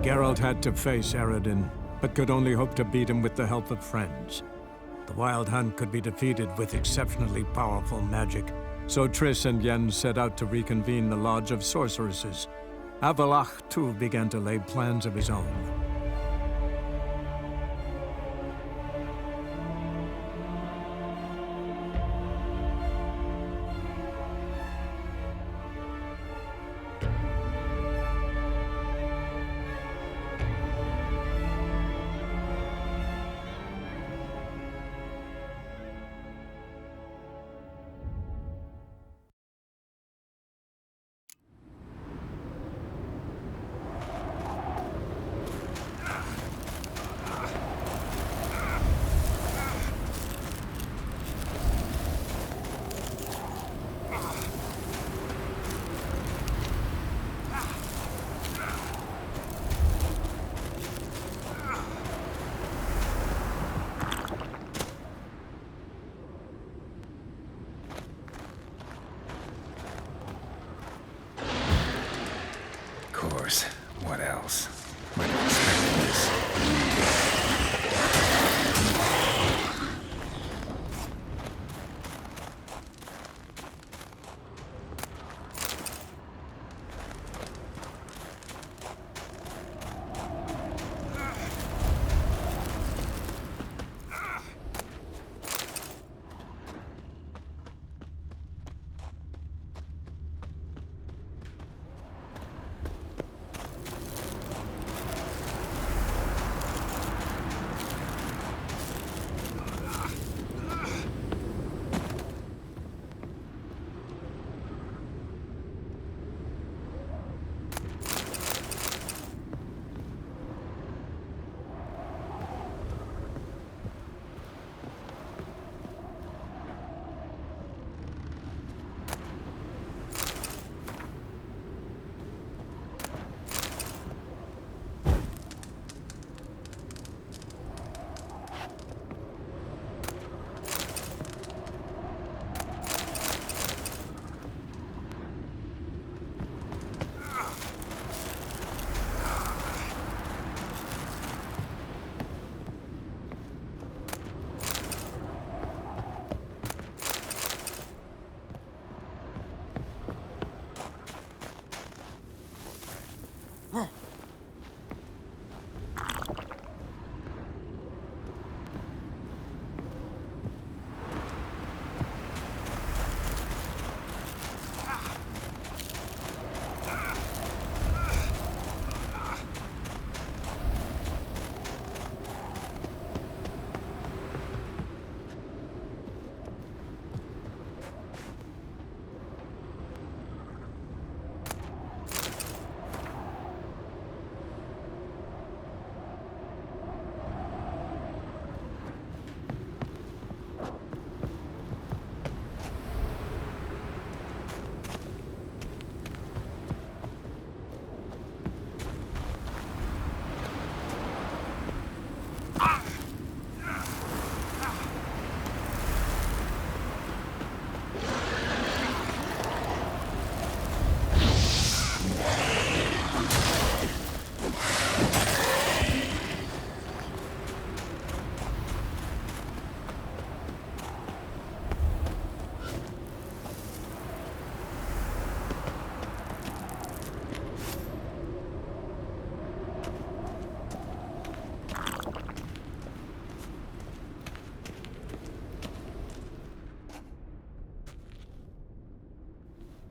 Geralt had to face Eredin, but could only hope to beat him with the help of friends. The Wild Hunt could be defeated with exceptionally powerful magic, so Triss and Yen set out to reconvene the Lodge of Sorceresses. Avallac'h, too, began to lay plans of his own. What else? Might have expected this.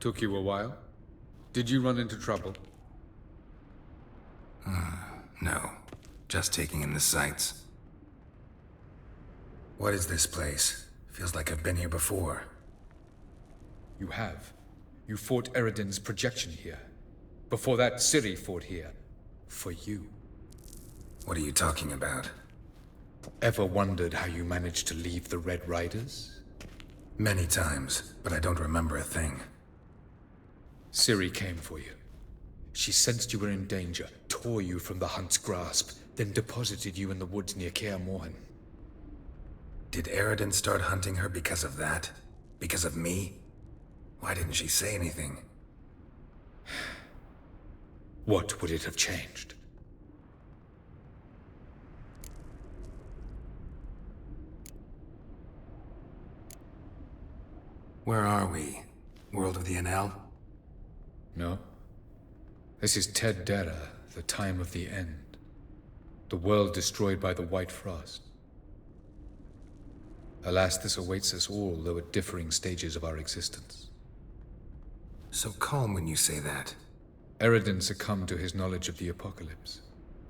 Took you a while? Did you run into trouble? No. Just taking in the sights. What is this place? Feels like I've been here before. You have. You fought Eredin's projection here. Before that, Ciri fought here. For you. What are you talking about? Ever wondered how you managed to leave the Red Riders? Many times, but I don't remember a thing. Ciri came for you. She sensed you were in danger, tore you from the Hunt's grasp, then deposited you in the woods near Kaer Morhen. Did Eredin start hunting her because of that? Because of me? Why didn't she say anything? What would it have changed? Where are we? World of the NL? No. This is Ted Dera, the time of the end. The world destroyed by the White Frost. Alas, this awaits us all, though at differing stages of our existence. So calm when you say that. Eredin succumbed to his knowledge of the apocalypse.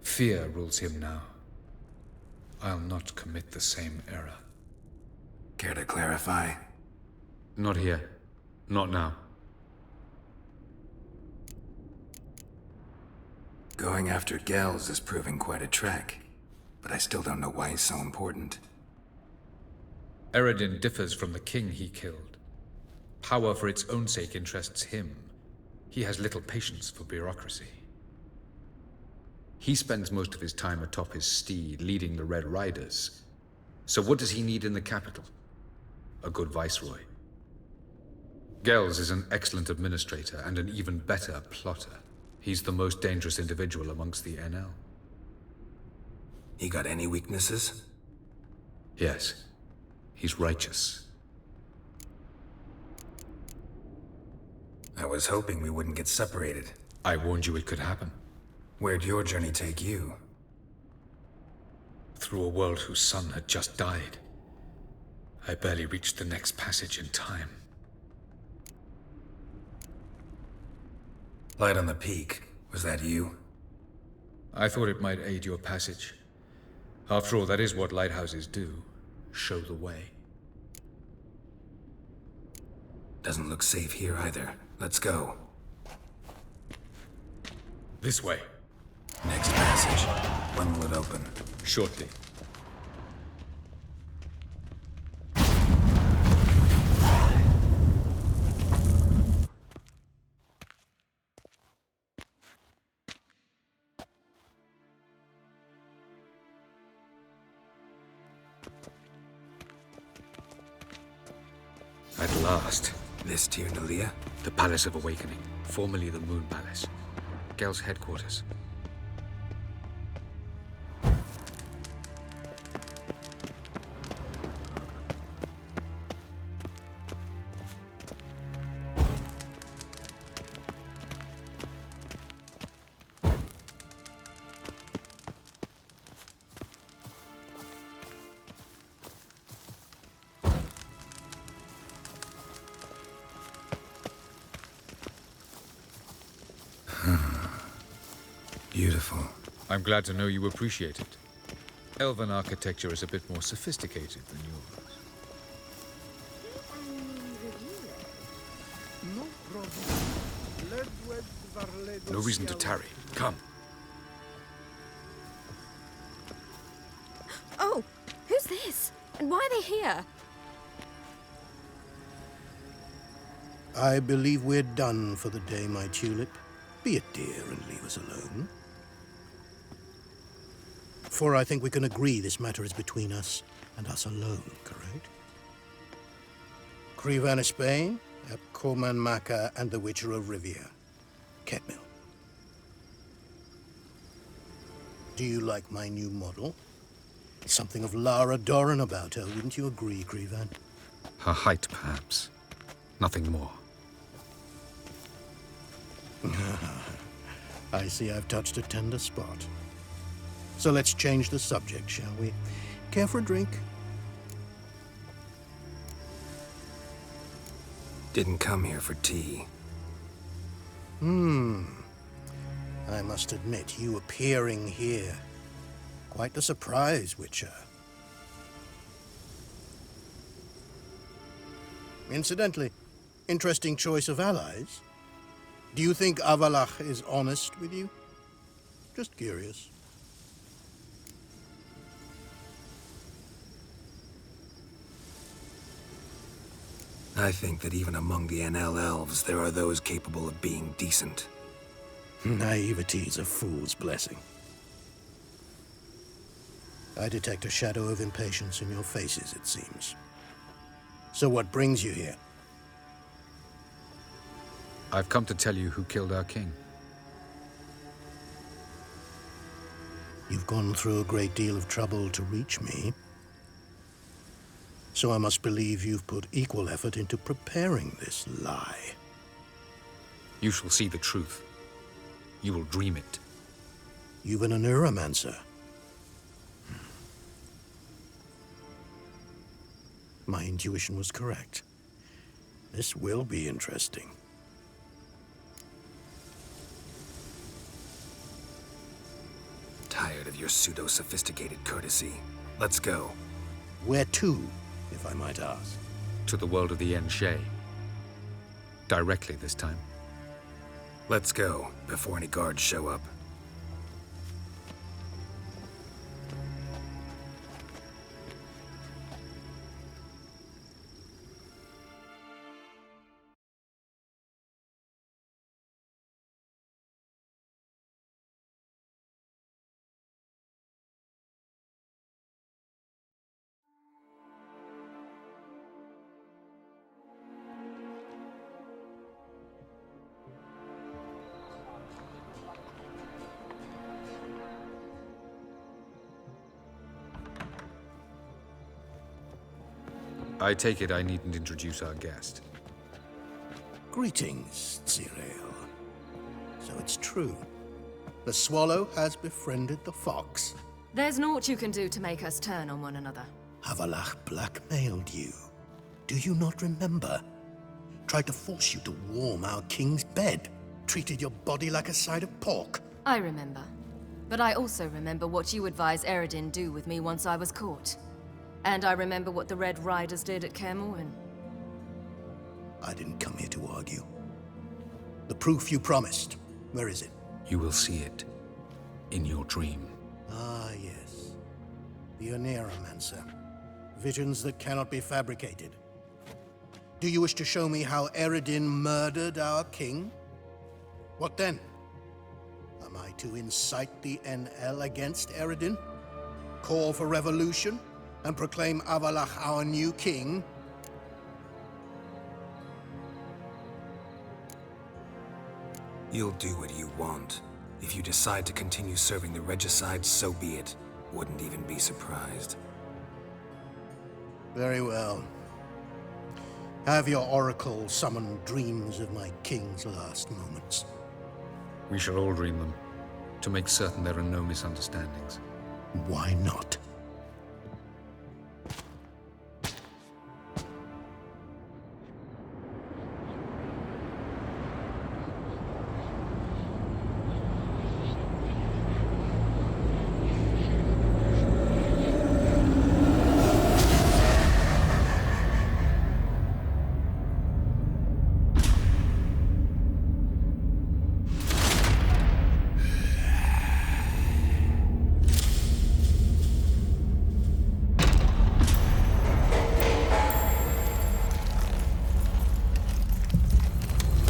Fear rules him now. I'll not commit the same error. Care to clarify? Not here. Not now. Going after Gels is proving quite a trek, but I still don't know why he's so important. Eredin differs from the king he killed. Power for its own sake interests him. He has little patience for bureaucracy. He spends most of his time atop his steed, leading the Red Riders. So what does he need in the capital? A good viceroy. Gels is an excellent administrator and an even better plotter. He's the most dangerous individual amongst the NL. He got any weaknesses? Yes. He's righteous. I was hoping we wouldn't get separated. I warned you it could happen. Where'd your journey take you? Through a world whose son had just died. I barely reached the next passage in time. Light on the peak. Was that you? I thought it might aid your passage. After all, that is what lighthouses do. Show the way. Doesn't look safe here either. Let's go. This way. Next passage. When will it open? Shortly. At last. This Tir Nalia? The Palace of Awakening, formerly the Moon Palace. Gel's headquarters. Beautiful. I'm glad to know you appreciate it. Elven architecture is a bit more sophisticated than yours. No reason to tarry. Come. Oh, who's this? And why are they here? I believe we're done for the day, my tulip. Be a dear and leave us alone. For I think we can agree this matter is between us and us alone, correct? Krivan Spain, Koman Maka, and the Witcher of Rivia. Ketmil. Do you like my new model? Something of Lara Doran about her, wouldn't you agree, Krivan? Her height, perhaps. Nothing more. I see I've touched a tender spot. So let's change the subject, shall we? Care for a drink? Didn't come here for tea. I must admit, you appearing here. Quite the surprise, Witcher. Incidentally, interesting choice of allies. Do you think Avalach is honest with you? Just curious. I think that even among the NL elves, there are those capable of being decent. Naivety is a fool's blessing. I detect a shadow of impatience in your faces, it seems. So what brings you here? I've come to tell you who killed our king. You've gone through a great deal of trouble to reach me. So I must believe you've put equal effort into preparing this lie. You shall see the truth. You will dream it. You've been a neuromancer. My intuition was correct. This will be interesting. Tired of your pseudo-sophisticated courtesy. Let's go. Where to, if I might ask? To the world of the ENG-TR. Directly this time. Let's go, before any guards show up. I take it I needn't introduce our guest. Greetings, Ciri'yi. So it's true. The swallow has befriended the fox. There's naught you can do to make us turn on one another. Avalach blackmailed you. Do you not remember? Tried to force you to warm our king's bed. Treated your body like a side of pork. I remember. But I also remember what you advised Eredin do with me once I was caught. And I remember what the Red Riders did at Kaer Morhen. I didn't come here to argue. The proof you promised, where is it? You will see it. In your dream. Ah, yes. The Oneiromancer. Visions that cannot be fabricated. Do you wish to show me how Eredin murdered our king? What then? Am I to incite the NL against Eredin? Call for revolution? And proclaim Avalach our new king? You'll do what you want. If you decide to continue serving the regicide, so be it. Wouldn't even be surprised. Very well. Have your oracle summon dreams of my king's last moments. We shall all dream them, to make certain there are no misunderstandings. Why not?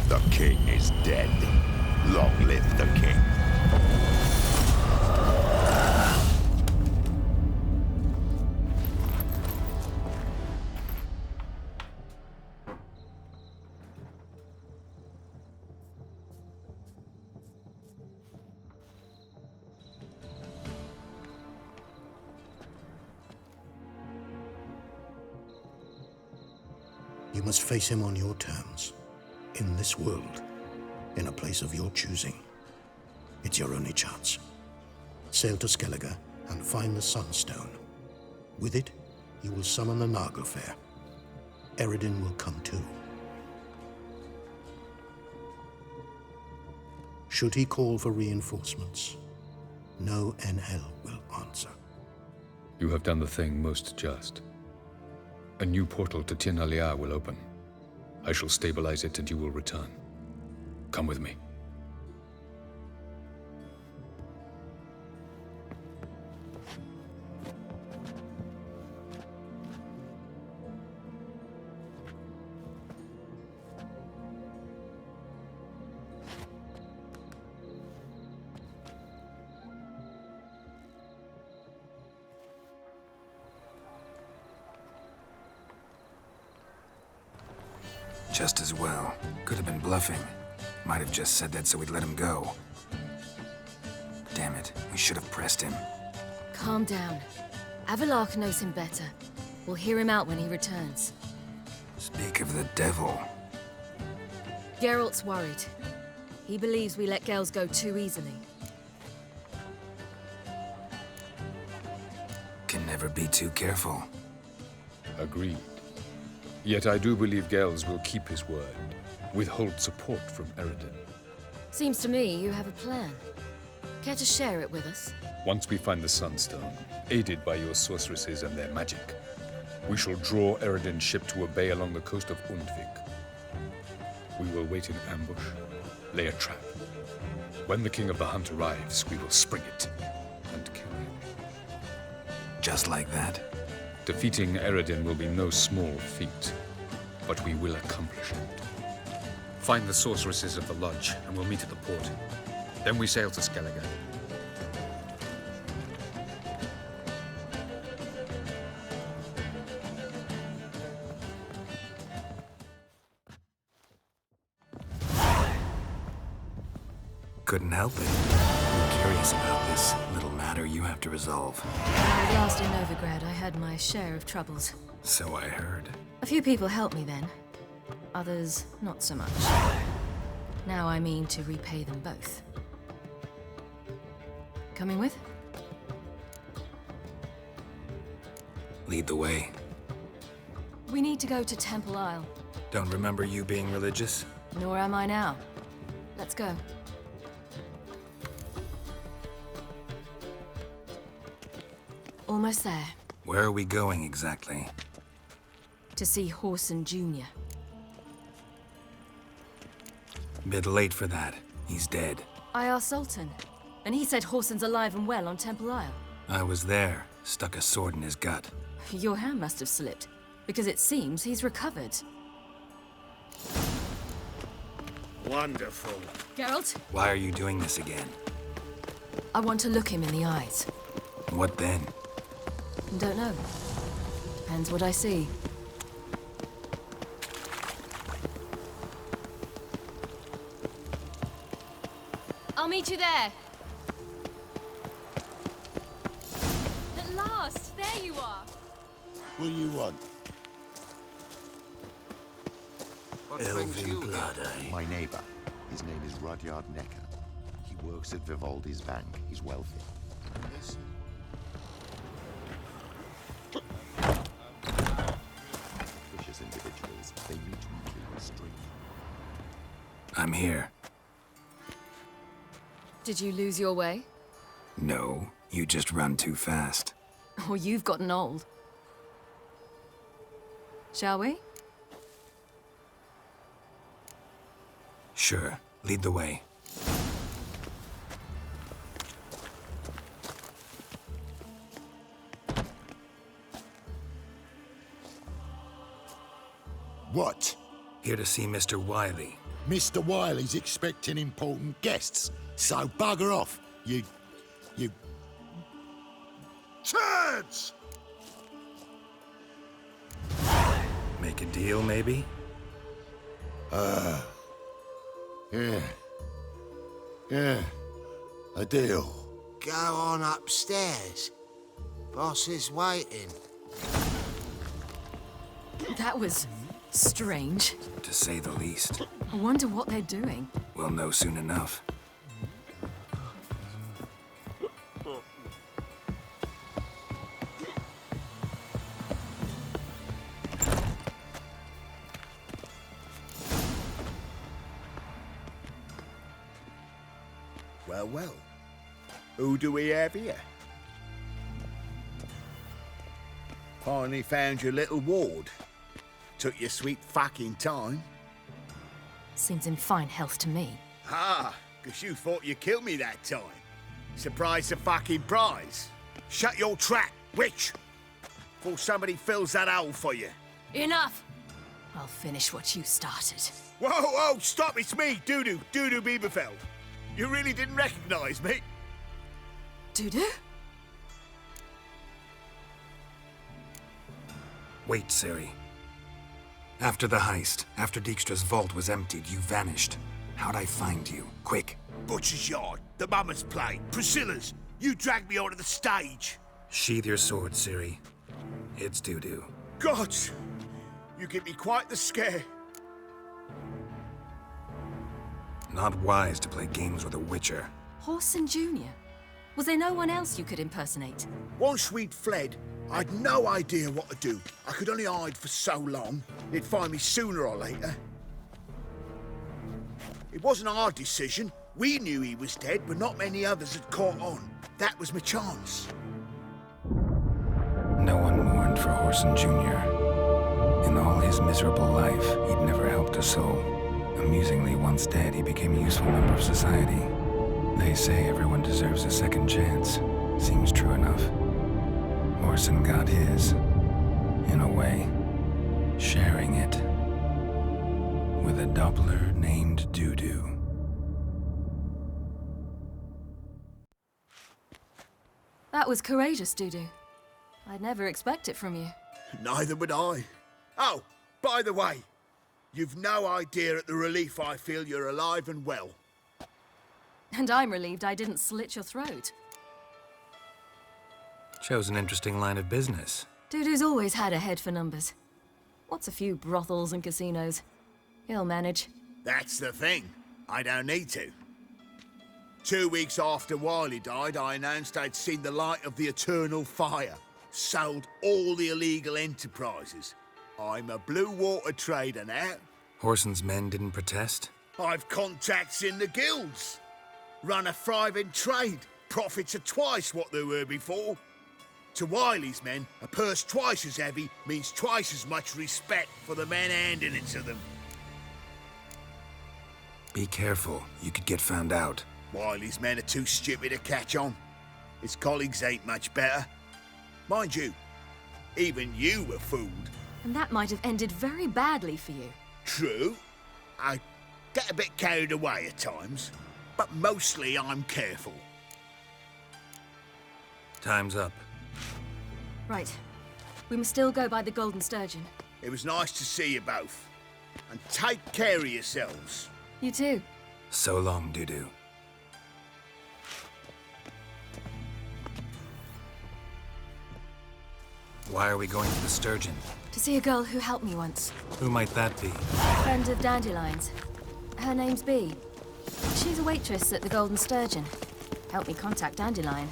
The king is dead. Long live the king. You must face him on your terms. In this world, in a place of your choosing. It's your only chance. Sail to Skellige and find the Sunstone. With it, you will summon the Nagelfair. Eredin will come too. Should he call for reinforcements, no NL will answer. You have done the thing most just. A new portal to Tin Alia will open. I shall stabilize it and you will return. Come with me. Just as well. Could have been bluffing. Might have just said that so we'd let him go. Damn it, we should have pressed him. Calm down. Avalach knows him better. We'll hear him out when he returns. Speak of the devil. Geralt's worried. He believes we let girls go too easily. Can never be too careful. Agreed. Yet I do believe Gels will keep his word, withhold support from Eredin. Seems to me you have a plan. Care to share it with us? Once we find the Sunstone, aided by your sorceresses and their magic, we shall draw Eredin's ship to a bay along the coast of Undvik. We will wait in ambush, lay a trap. When the King of the Hunt arrives, we will spring it and kill him. Just like that. Defeating Eredin will be no small feat, but we will accomplish it. Find the sorceresses of the lodge, and we'll meet at the port. Then we sail to Skellige. Couldn't help it. I'm curious about this little matter you have to resolve. Last in Novigrad, I had my share of troubles. So I heard. A few people helped me then. Others, not so much. Now I mean to repay them both. Coming with? Lead the way. We need to go to Temple Isle. Don't remember you being religious? Nor am I now. Let's go. Almost there. Where are we going exactly? To see Horson Jr. Bit late for that. He's dead. I asked Sultan, and he said Horson's alive and well on Temple Isle. I was there. Stuck a sword in his gut. Your hand must have slipped, because it seems he's recovered. Wonderful. Geralt, Why are you doing this again? I want to look him in the eyes. What then? Don't know. Depends what I see. I'll meet you there. At last, there you are. What do you want? Elven blood, eh? My neighbor. His name is Rudyard Necker. He works at Vivaldi's bank. He's wealthy. Vicious individuals. They meet weekly in the street. I'm here. Did you lose your way? No, you just run too fast. Or you've gotten old. Shall we? Sure, lead the way. What? Here to see Mr. Wiley. Mr. Wiley's expecting important guests, so bugger off, you... Turds! Make a deal, maybe? Yeah, a deal. Go on upstairs. Boss is waiting. That was strange. To say the least. I wonder what they're doing. We'll know soon enough. Well. Who do we have here? Finally found your little ward. Took your sweet fucking time. Seems in fine health to me. Ah, because you thought you killed me that time. Surprise the fucking prize. Shut your trap, witch! Before somebody fills that hole for you. Enough! I'll finish what you started. Whoa, stop, it's me, Dudu Bieberfeld. You really didn't recognize me? Dudu? Wait, Ciri. After the heist, after Dijkstra's vault was emptied, you vanished. How'd I find you? Quick. Butcher's Yard, the Mama's Plate, Priscilla's. You dragged me onto the stage. Sheathe your sword, Ciri. It's doo-doo. Gods! You give me quite the scare. Not wise to play games with a witcher. Horson Jr.? Was there no one else you could impersonate? Once we'd fled, I'd no idea what to do. I could only hide for so long. They'd find me sooner or later. It wasn't our decision. We knew he was dead, but not many others had caught on. That was my chance. No one mourned for Horson Jr. In all his miserable life, he'd never helped a soul. Amusingly, once dead, he became a useful member of society. They say everyone deserves a second chance. Seems true enough. Horson got his, in a way, sharing it with a Doppler named Doo-Doo. That was courageous, Doo-Doo. I'd never expect it from you. Neither would I. Oh, by the way, you've no idea at the relief I feel you're alive and well. And I'm relieved I didn't slit your throat. Chose an interesting line of business. Doo-Doo's always had a head for numbers. What's a few brothels and casinos? He'll manage. That's the thing. I don't need to. 2 weeks after Wiley died, I announced I'd seen the light of the eternal fire. Sold all the illegal enterprises. I'm a blue water trader now. Horson's men didn't protest? I've contacts in the guilds. Run a thriving trade. Profits are twice what they were before. To Wiley's men, a purse twice as heavy means twice as much respect for the men handing it to them. Be careful, you could get found out. Wiley's men are too stupid to catch on. His colleagues ain't much better. Mind you, even you were fooled. And that might have ended very badly for you. True. I get a bit carried away at times, but mostly I'm careful. Time's up. Right. We must still go by the Golden Sturgeon. It was nice to see you both. And take care of yourselves. You too. So long, Doo-Doo. Why are we going to the Sturgeon? To see a girl who helped me once. Who might that be? Friend of Dandelion's. Her name's Bee. She's a waitress at the Golden Sturgeon. Helped me contact Dandelion.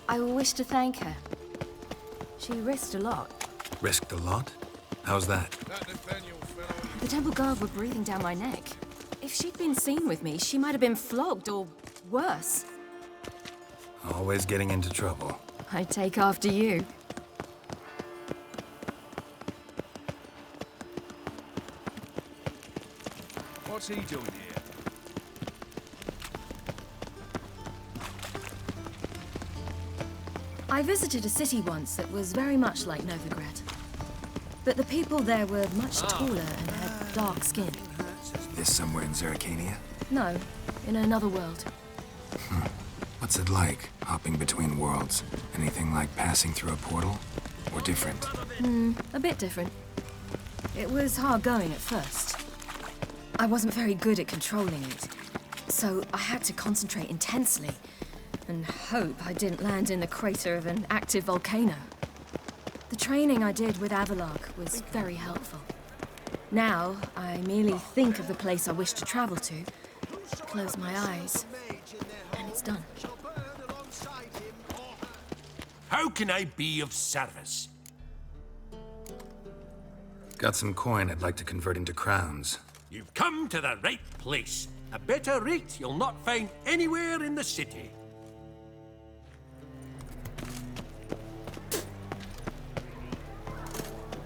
I wish to thank her. She risked a lot. Risked a lot? How's that? The temple guard were breathing down my neck. If she'd been seen with me, she might have been flogged or worse. Always getting into trouble. I take after you. What's he doing here? I visited a city once that was very much like Novigrad. But the people there were much taller and had dark skin. This somewhere in Zerrikania? No, in another world. What's it like, hopping between worlds? Anything like passing through a portal? Or different? A bit different. It was hard going at first. I wasn't very good at controlling it, so I had to concentrate intensely and hope I didn't land in the crater of an active volcano. The training I did with Avalark was very helpful. Now, I merely think of the place I wish to travel to, close my eyes, and it's done. How can I be of service? Got some coin I'd like to convert into crowns. You've come to the right place. A better rate you'll not find anywhere in the city.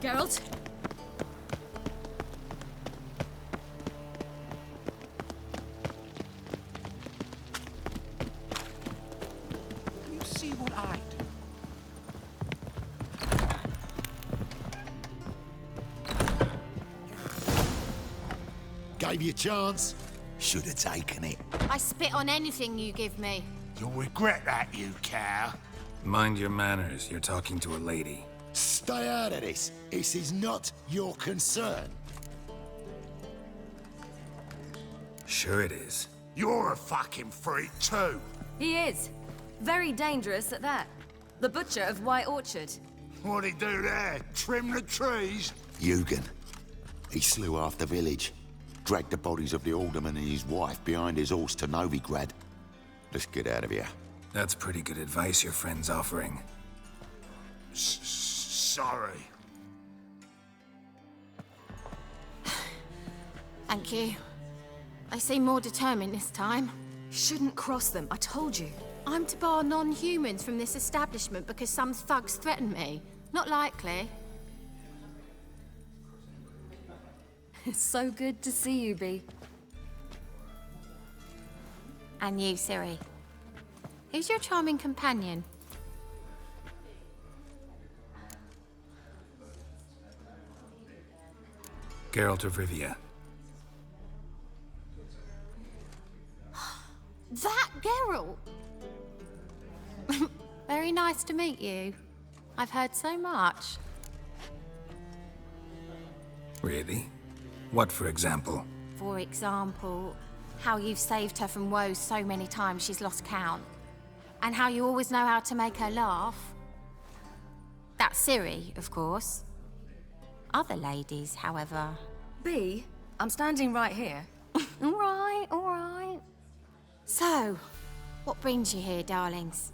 Geralt? You see what I do? Gave you a chance. Should have taken it. I spit on anything you give me. You'll regret that, you cow. Mind your manners, you're talking to a lady. Stay out of this. This is not your concern. Sure it is. You're a fucking freak too. He is. Very dangerous at that. The butcher of White Orchard. What'd he do there? Trim the trees? Eugen. He slew half the village. Dragged the bodies of the alderman and his wife behind his horse to Novigrad. Let's get out of here. That's pretty good advice your friend's offering. Sorry. Thank you. They seem more determined this time. Shouldn't cross them, I told you. I'm to bar non-humans from this establishment because some thugs threaten me. Not likely. It's so good to see you, Bee. And you, Ciri. Who's your charming companion? Geralt of Rivia. That Geralt! Very nice to meet you. I've heard so much. Really? What, for example? For example, how you've saved her from woes so many times she's lost count. And how you always know how to make her laugh. That's Ciri, of course. Other ladies, however... Bee, I'm standing right here. All right, all right. So, what brings you here, darlings?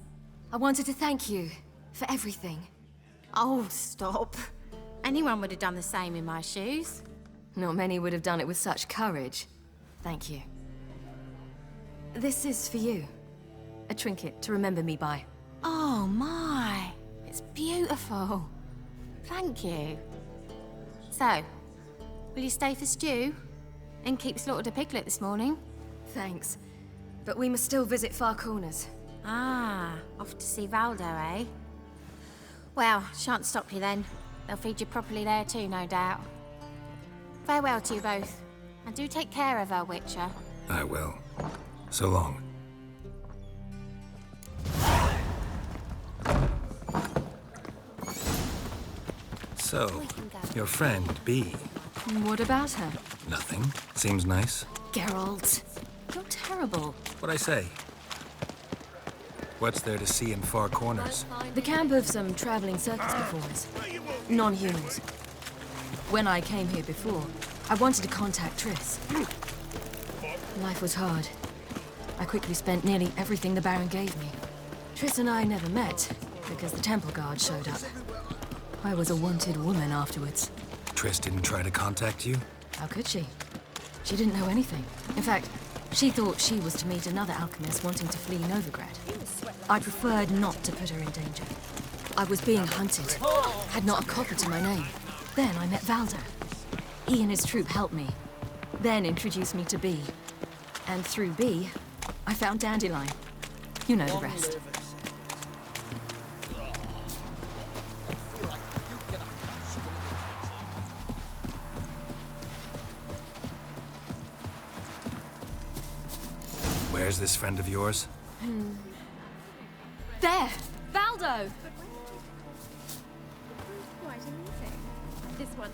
I wanted to thank you for everything. Oh, stop. Anyone would have done the same in my shoes. Not many would have done it with such courage. Thank you. This is for you. A trinket to remember me by. Oh, my. It's beautiful. Thank you. So, will you stay for stew? And keep slaughtered a piglet this morning? Thanks. But we must still visit Far Corners. Ah, off to see Valdo, eh? Well, shan't stop you then. They'll feed you properly there too, no doubt. Farewell to you both. And do take care of her, Witcher. I will. So long. So, your friend, Bee. What about her? Nothing. Seems nice. Geralt, you're terrible. What'd I say? What's there to see in Far Corners? The camp of some traveling circus performers. Non-humans. When I came here before, I wanted to contact Triss. Life was hard. I quickly spent nearly everything the Baron gave me. Triss and I never met, because the temple guard showed up. I was a wanted woman afterwards. Triss didn't try to contact you? How could she? She didn't know anything. In fact, she thought she was to meet another alchemist wanting to flee Novigrad. I preferred not to put her in danger. I was being hunted, had not a copper to my name. Then I met Valdo. He and his troop helped me, then introduced me to Bee. And through Bee, I found Dandelion. You know the rest. Where's this friend of yours? There! Valdo! Quite amusing. This one.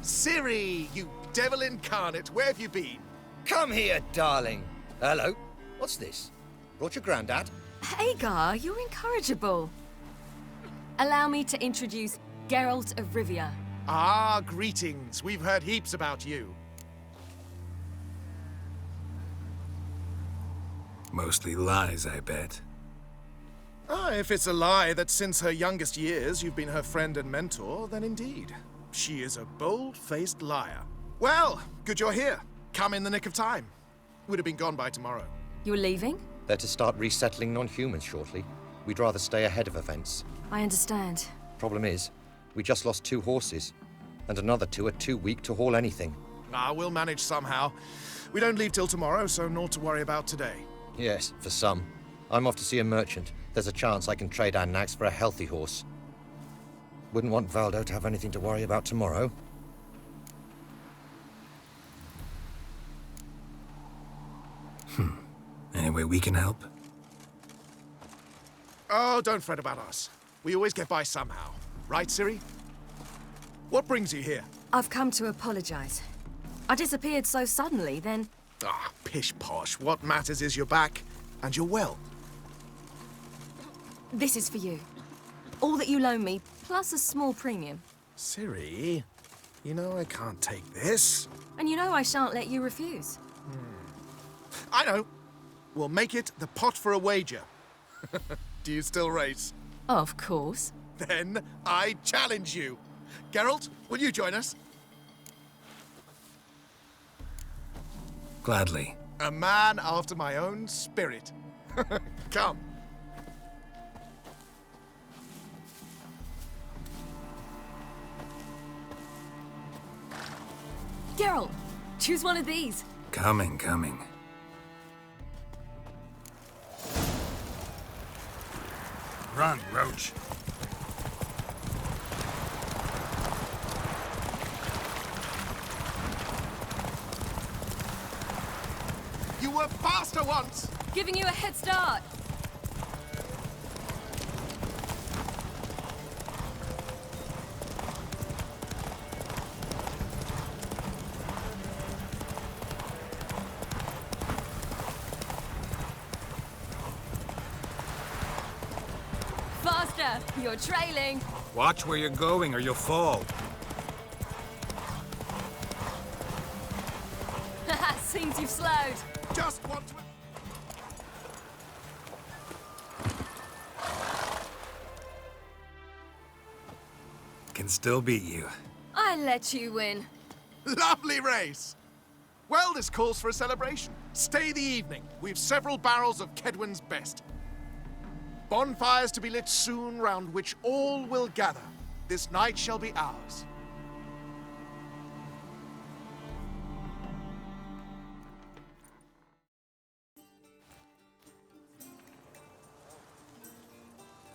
Ciri, you devil incarnate, where have you been? Come here, darling. Hello. What's this? Brought your granddad? Hagar, you're incorrigible. Allow me to introduce Geralt of Rivia. Ah, greetings. We've heard heaps about you. Mostly lies, I bet. Ah, if it's a lie that since her youngest years you've been her friend and mentor, then indeed. She is a bold-faced liar. Well, good you're here. Come in the nick of time. Would have been gone by tomorrow. You're leaving? They're to start resettling non-humans shortly. We'd rather stay ahead of events. I understand. Problem is, we just lost 2 horses. And another 2 are too weak to haul anything. Ah, we'll manage somehow. We don't leave till tomorrow, so naught to worry about today. Yes, for some. I'm off to see a merchant. There's a chance I can trade our nags for a healthy horse. Wouldn't want Valdo to have anything to worry about tomorrow. Any way we can help? Oh, don't fret about us. We always get by somehow. Right, Ciri? What brings you here? I've come to apologize. I disappeared so suddenly, then... Ah, pish-posh. What matters is you're back, and you're well. This is for you. All that you loan me, plus a small premium. Ciri, you know I can't take this. And you know I shan't let you refuse. I know. We'll make it the pot for a wager. Do you still race? Of course. Then I challenge you. Geralt, will you join us? Gladly. A man after my own spirit. Come. Geralt, choose one of these. Coming. Run, Roach. You were faster once! Giving you a head start. Faster! You're trailing. Watch where you're going or you'll fall. Seems you've slowed. Just want to... Can still beat you. I let you win. Lovely race! Well, this calls for a celebration. Stay the evening. We've several barrels of Kedwen's best. Bonfires to be lit soon, round which all will gather. This night shall be ours.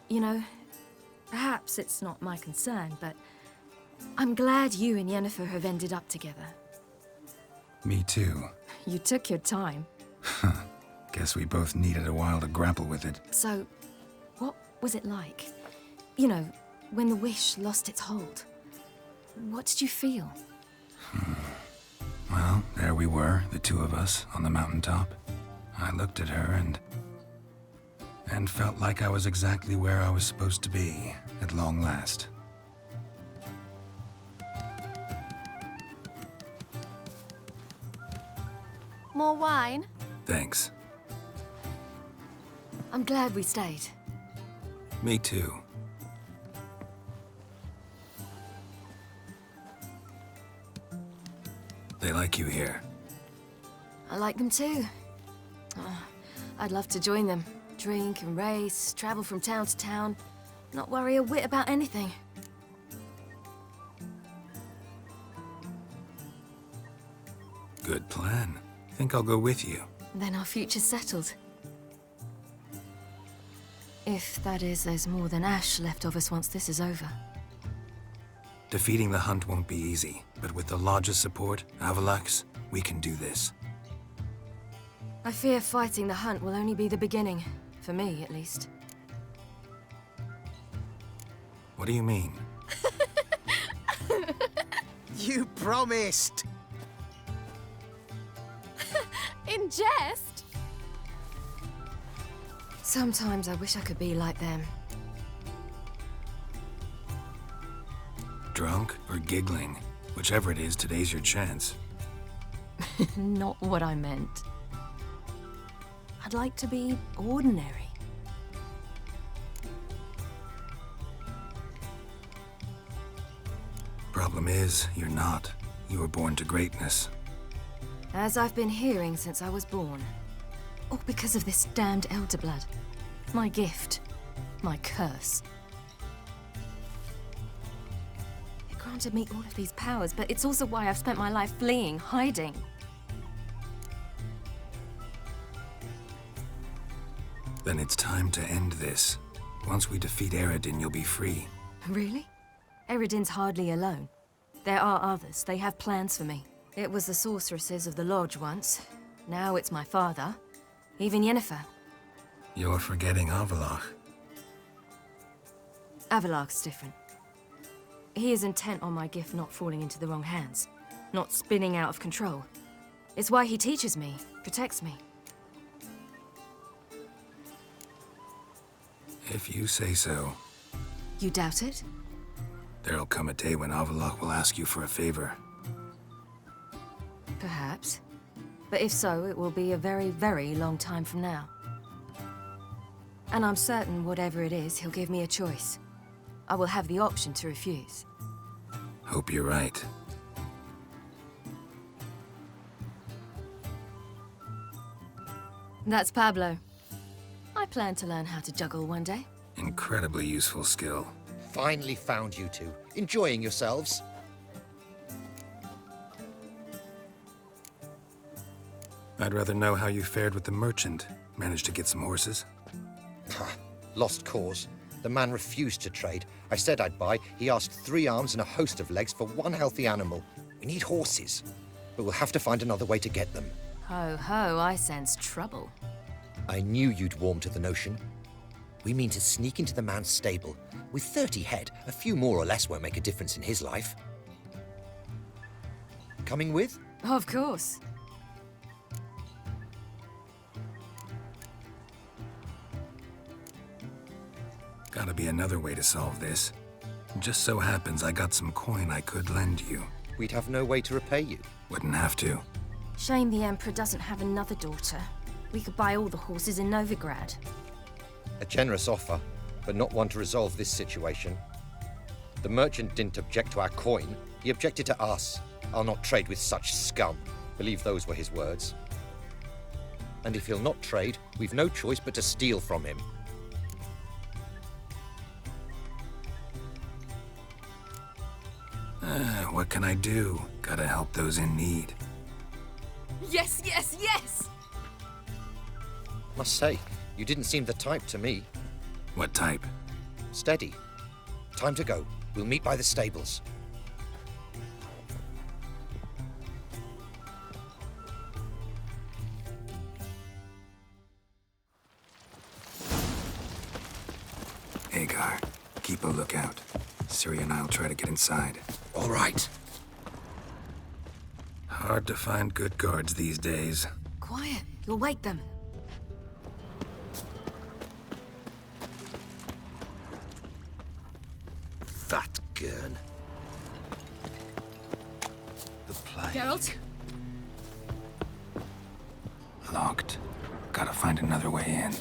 You know, perhaps it's not my concern, but I'm glad you and Yennefer have ended up together. Me too. You took your time. Guess we both needed a while to grapple with it. So, what was it like? You know, when the wish lost its hold. What did you feel? Well, there we were, the two of us, on the mountaintop. I looked at her and felt like I was exactly where I was supposed to be, at long last. More wine? Thanks. I'm glad we stayed. Me too. They like you here. I like them too. Oh, I'd love to join them. Drink and race, travel from town to town, not worry a whit about anything. Good plan. Think I'll go with you. Then our future's settled. If, that is, there's more than ash left of us once this is over. Defeating the hunt won't be easy, but with the Lodge's support, Avalax, we can do this. I fear fighting the hunt will only be the beginning. For me, at least. What do you mean? You promised! In jest? Sometimes I wish I could be like them. Drunk or giggling? Whichever it is, today's your chance. Not what I meant. I'd like to be ordinary. Problem is, you're not. You were born to greatness. As I've been hearing since I was born. All because of this damned elder blood. My gift. My curse. It granted me all of these powers, but it's also why I've spent my life fleeing, hiding. Then it's time to end this. Once we defeat Eredin, you'll be free. Really? Eredin's hardly alone. There are others. They have plans for me. It was the sorceresses of the Lodge once. Now it's my father. Even Yennefer. You're forgetting Avalach. Avalach's different. He is intent on my gift not falling into the wrong hands. Not spinning out of control. It's why he teaches me, protects me. If you say so. You doubt it? There'll come a day when Avallac'h will ask you for a favor. Perhaps. But if so, it will be a very, very long time from now. And I'm certain whatever it is, he'll give me a choice. I will have the option to refuse. Hope you're right. That's Pablo. I plan to learn how to juggle one day. Incredibly useful skill. Finally found you two. Enjoying yourselves? I'd rather know how you fared with the merchant. Managed to get some horses? Lost cause. The man refused to trade. I said I'd buy. He asked 3 arms and a host of legs for one healthy animal. We need horses, but we'll have to find another way to get them. Ho ho, I sense trouble. I knew you'd warm to the notion. We mean to sneak into the man's stable. With 30 head, a few more or less won't make a difference in his life. Coming with? Of course. Gotta be another way to solve this. Just so happens I got some coin I could lend you. We'd have no way to repay you. Wouldn't have to. Shame the Emperor doesn't have another daughter. We could buy all the horses in Novigrad. A generous offer, but not one to resolve this situation. The merchant didn't object to our coin. He objected to us. I'll not trade with such scum. Believe those were his words. And if he'll not trade, we've no choice but to steal from him. What can I do? Gotta help those in need. Yes, yes, yes! Must say, you didn't seem the type to me. What type? Steady. Time to go. We'll meet by the stables. Agar, keep a lookout. Ciri and I'll try to get inside. All right. Hard to find good guards these days. Quiet, you'll wake them. Fat gurn. The plague. Geralt? Locked. Gotta find another way in.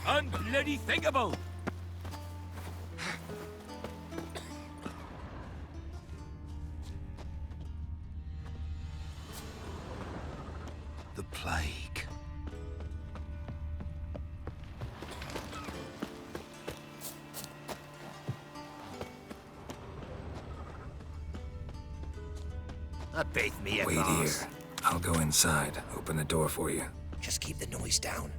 Unbloody thinkable! The plague. That beats me at Wait last. here. I'll go inside. Open the door for you. Just keep the noise down.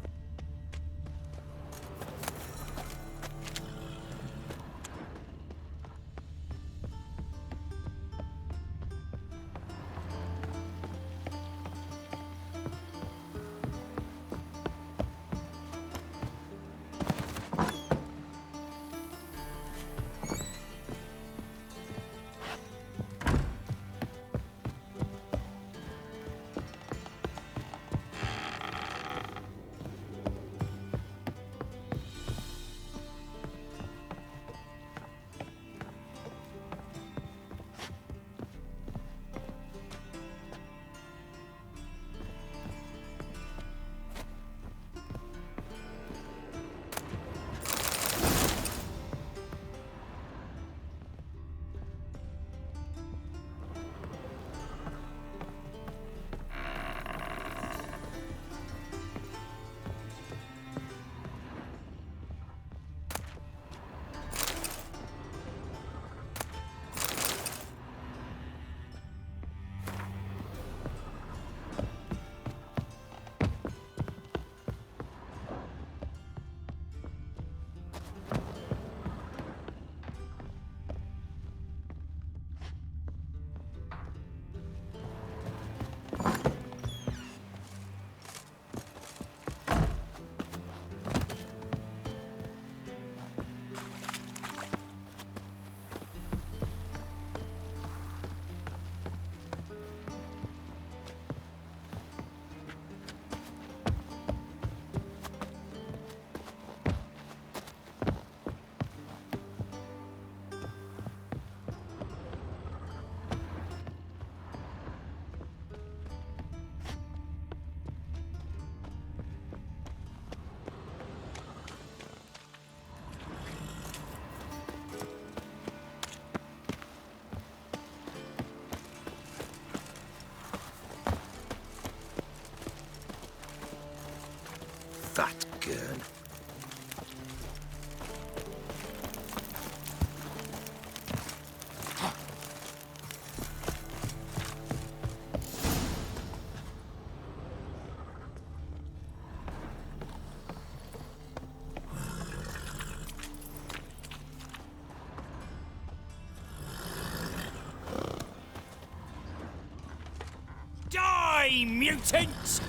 away, mutant!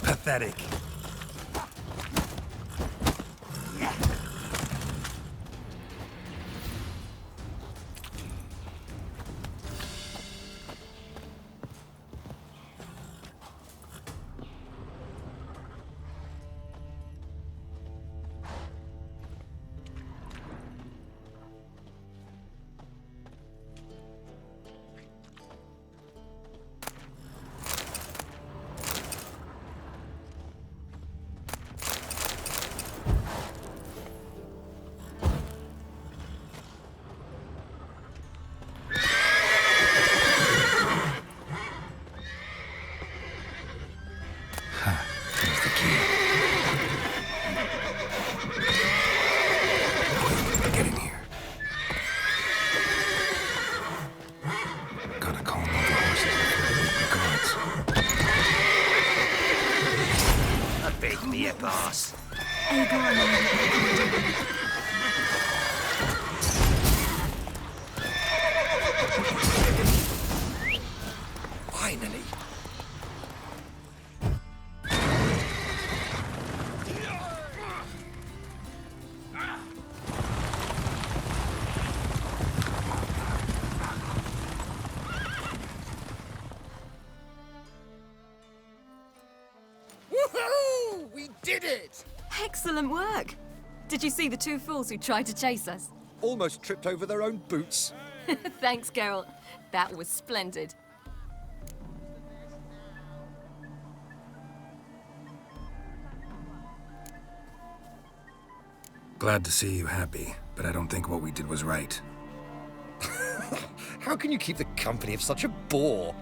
Pathetic. boss. Finally. Woohoo! We did it! Excellent work! Did you see the two fools who tried to chase us? Almost tripped over their own boots. Thanks, Geralt. That was splendid. Glad to see you happy, but I don't think what we did was right. How can you keep the company of such a bore?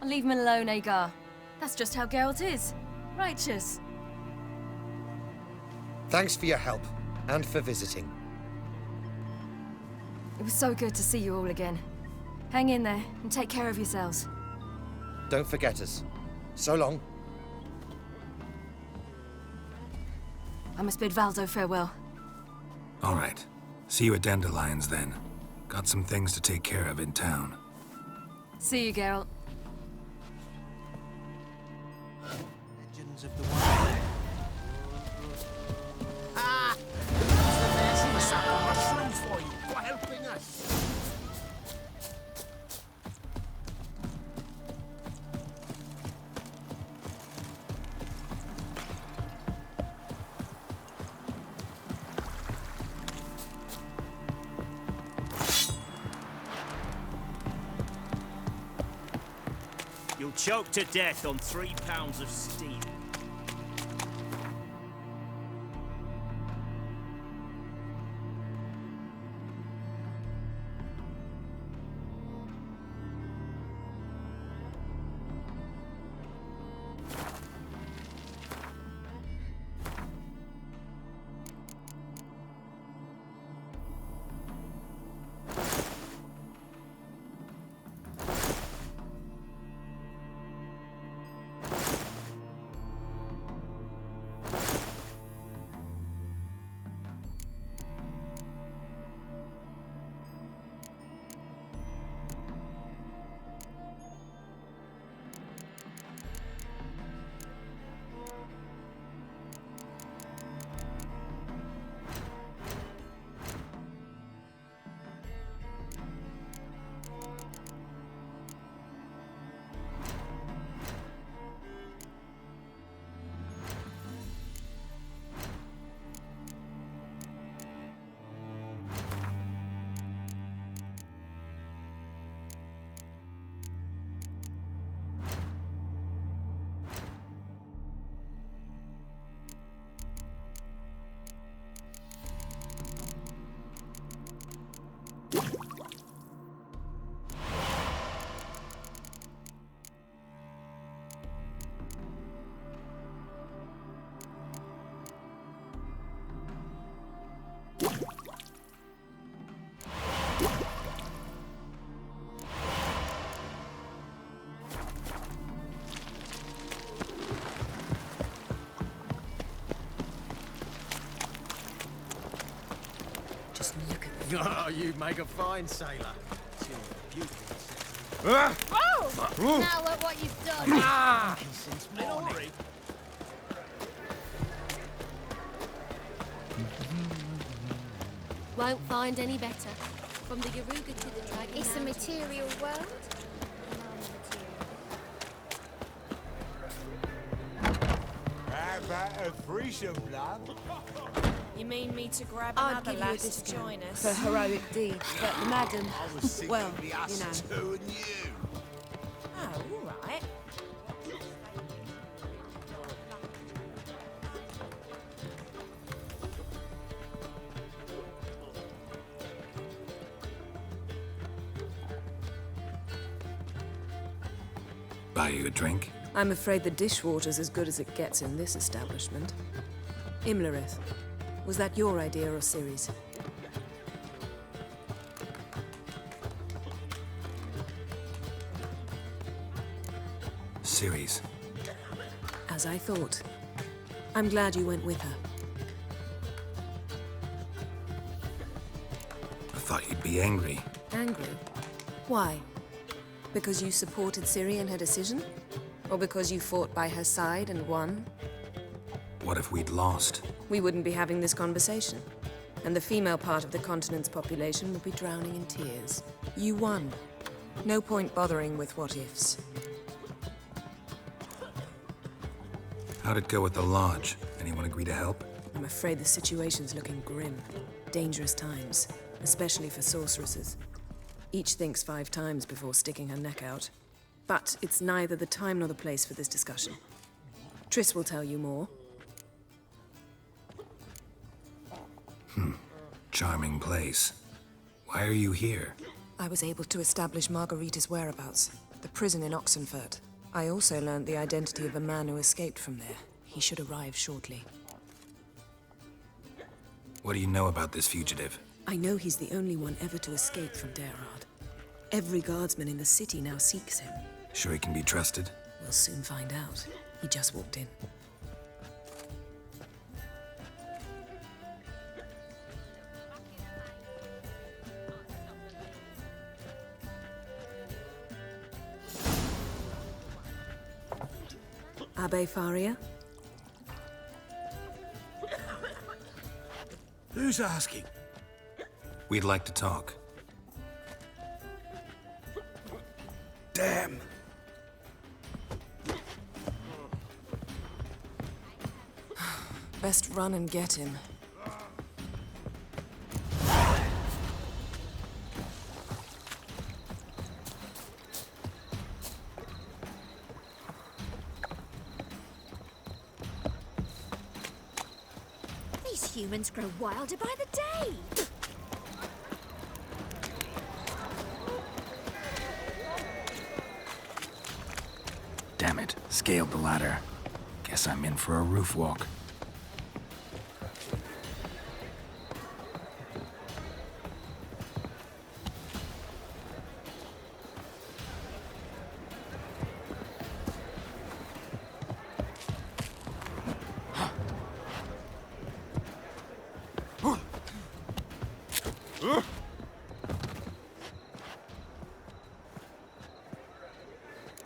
I'll leave him alone, Agar. That's just how Geralt is. Righteous. Thanks for your help, and for visiting. It was so good to see you all again. Hang in there, and take care of yourselves. Don't forget us. So long. I must bid Valdo farewell. All right. See you at Dandelions, then. Got some things to take care of in town. See you, Geralt. Legends of the Wild. Ah! Who's the best with some mushrooms for you for helping us? You'll choke to death on 3 pounds of steam. Just look at Oh, you make a fine sailor. Whoa! Now look what you've done. Won't find any better. From the Yaruga to the Dragon. It's a material world. How about a threesome, love? You mean me to grab I'd another give you a lass to discount join us? for heroic deeds, but madam, I was thinking well, the us you know. two and you. Oh, all right. Buy you a drink? I'm afraid the dishwater's as good as it gets in this establishment. Imlerith, was that your idea or Ciri's? Ciri's. As I thought. I'm glad you went with her. I thought you'd be angry. Angry? Why? Because you supported Ciri in her decision? Or because you fought by her side and won? What if we'd lost? We wouldn't be having this conversation. And the female part of the continent's population would be drowning in tears. You won. No point bothering with what-ifs. How'd it go at the lodge? Anyone agree to help? I'm afraid the situation's looking grim. Dangerous times, especially for sorceresses. Each thinks 5 times before sticking her neck out. But it's neither the time nor the place for this discussion. Triss will tell you more. Charming place. Why are you here? I was able to establish Margarita's whereabouts, the prison in Oxenfurt. I also learned the identity of a man who escaped from there. He should arrive shortly. What do you know about this fugitive? I know he's the only one ever to escape from Derard. Every guardsman in the city now seeks him. Sure he can be trusted? We'll soon find out. He just walked in. Abbe Faria? Who's asking? We'd like to talk. Damn. Best run and get him. These humans grow wilder by the day. Damn it, scaled the ladder. Guess I'm in for a roof walk.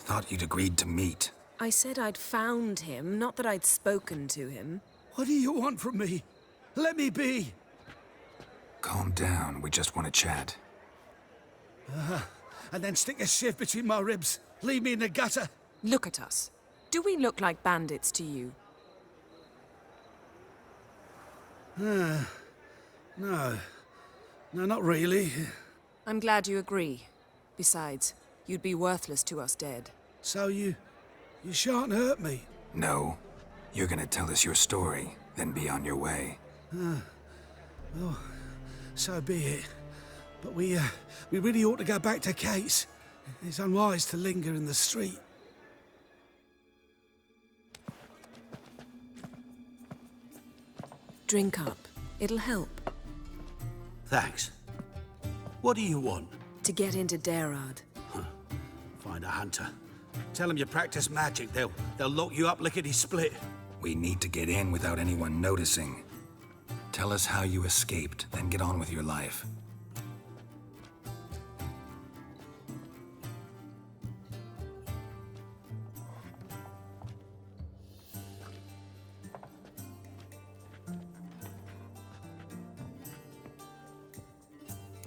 Thought you'd agreed to meet. I said I'd found him, not that I'd spoken to him. What do you want from me? Let me be. Calm down, we just want to chat. And then stick a sieve between my ribs. Leave me in the gutter. Look at us. Do we look like bandits to you? No. No, not really. I'm glad you agree. Besides, you'd be worthless to us dead. So you shan't hurt me. No. You're gonna tell us your story, then be on your way. Well, so be it. But we really ought to go back to Kate's. It's unwise to linger in the street. Drink up. It'll help. Thanks. What do you want? To get into Derard. Find a hunter. Tell them you practice magic. They'll lock you up lickety-split. We need to get in without anyone noticing. Tell us how you escaped, then get on with your life.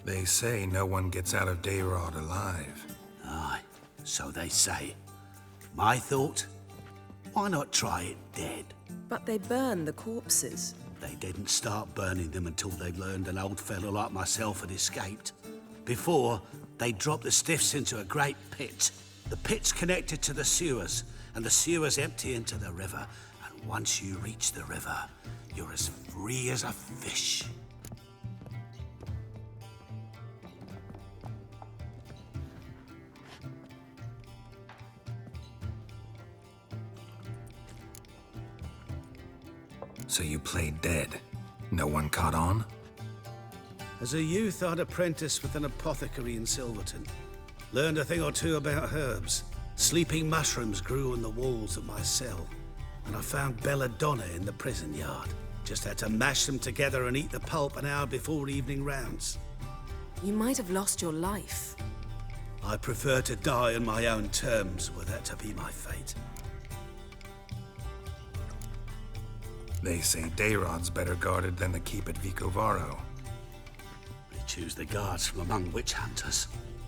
They say no one gets out of Dayrod alive. Aye, so they say. My thought? Why not try it dead? But they burn the corpses. They didn't start burning them until they learned an old fellow like myself had escaped. Before, they dropped the stiffs into a great pit. The pit's connected to the sewers, and the sewers empty into the river. And once you reach the river, you're as free as a fish. So you played dead. No one caught on? As a youth, I'd apprenticed with an apothecary in Silverton. Learned a thing or two about herbs. Sleeping mushrooms grew on the walls of my cell. And I found belladonna in the prison yard. Just had to mash them together and eat the pulp an hour before evening rounds. You might have lost your life. I prefer to die on my own terms, were that to be my fate. They say Dayrod's better guarded than the keep at Vicovaro. They choose the guards from among witch hunters.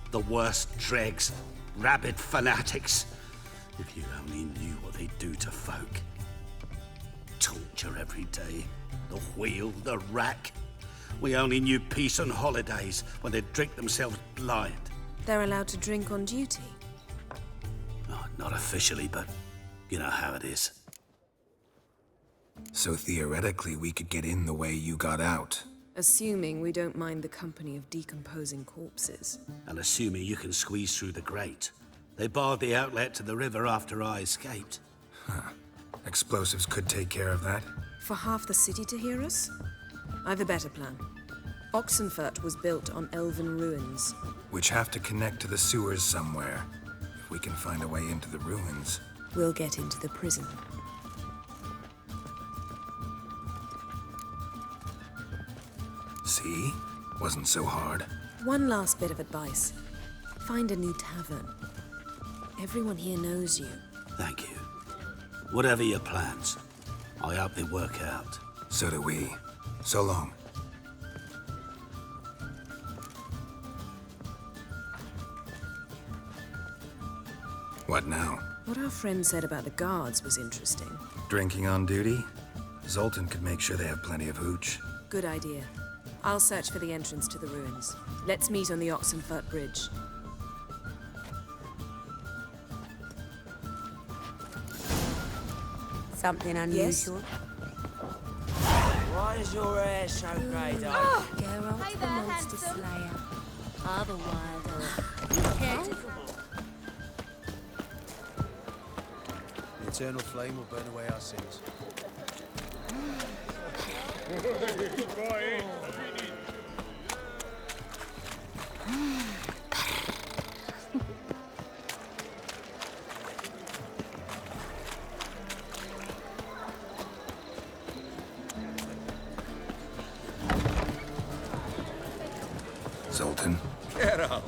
The worst dregs, rabid fanatics. If you only knew what they do to folk. Torture every day. The wheel, the rack. We only knew peace on holidays when they'd drink themselves blind. They're allowed to drink on duty? Oh, not officially, but you know how it is. So theoretically, we could get in the way you got out. Assuming we don't mind the company of decomposing corpses. And assuming you can squeeze through the grate. They barred the outlet to the river after I escaped. Huh. Explosives could take care of that? For half the city to hear us? I've a better plan. Oxenfurt was built on elven ruins. Which have to connect to the sewers somewhere. If we can find a way into the ruins. We'll get into the prison. See? Wasn't so hard. One last bit of advice. Find a new tavern. Everyone here knows you. Thank you. Whatever your plans, I hope they work out. So do we. So long. What now? What our friend said about the guards was interesting. Drinking on duty? Zoltan could make sure they have plenty of hooch. Good idea. I'll search for the entrance to the ruins. Let's meet on the Oxenfurt Bridge. Something unusual? Why is your hair so greyed up? Oh, Geralt, the monster slayer. Other wild care to... The eternal flame will burn away our sins. Zoltan. Geralt.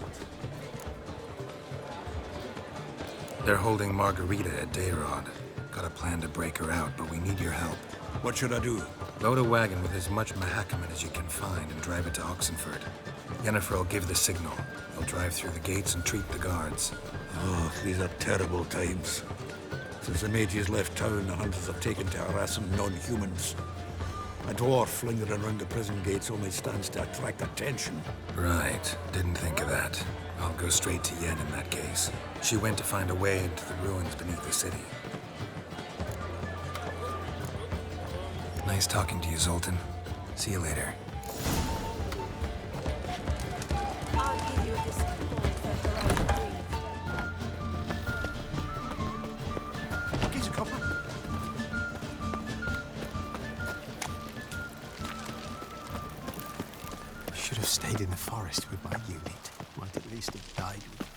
They're holding Margarita at Dayrod. Got a plan to break her out, but we need your help. What should I do? Load a wagon with as much Mahakaman as you can find and drive it to Oxenfurt. Yennefer will give the signal. They'll drive through the gates and treat the guards. Oh, these are terrible times. Since the mages left town, the hunters have taken to harassing non-humans. A dwarf lingering around the prison gates only stands to attract attention. Right. Didn't think of that. I'll go straight to Yen in that case. She went to find a way into the ruins beneath the city. Nice talking to you, Zoltan. See you later. I'll give you a discount for her own grief. Here's a copper. I should have stayed in the forest with my unit. Might at least have died with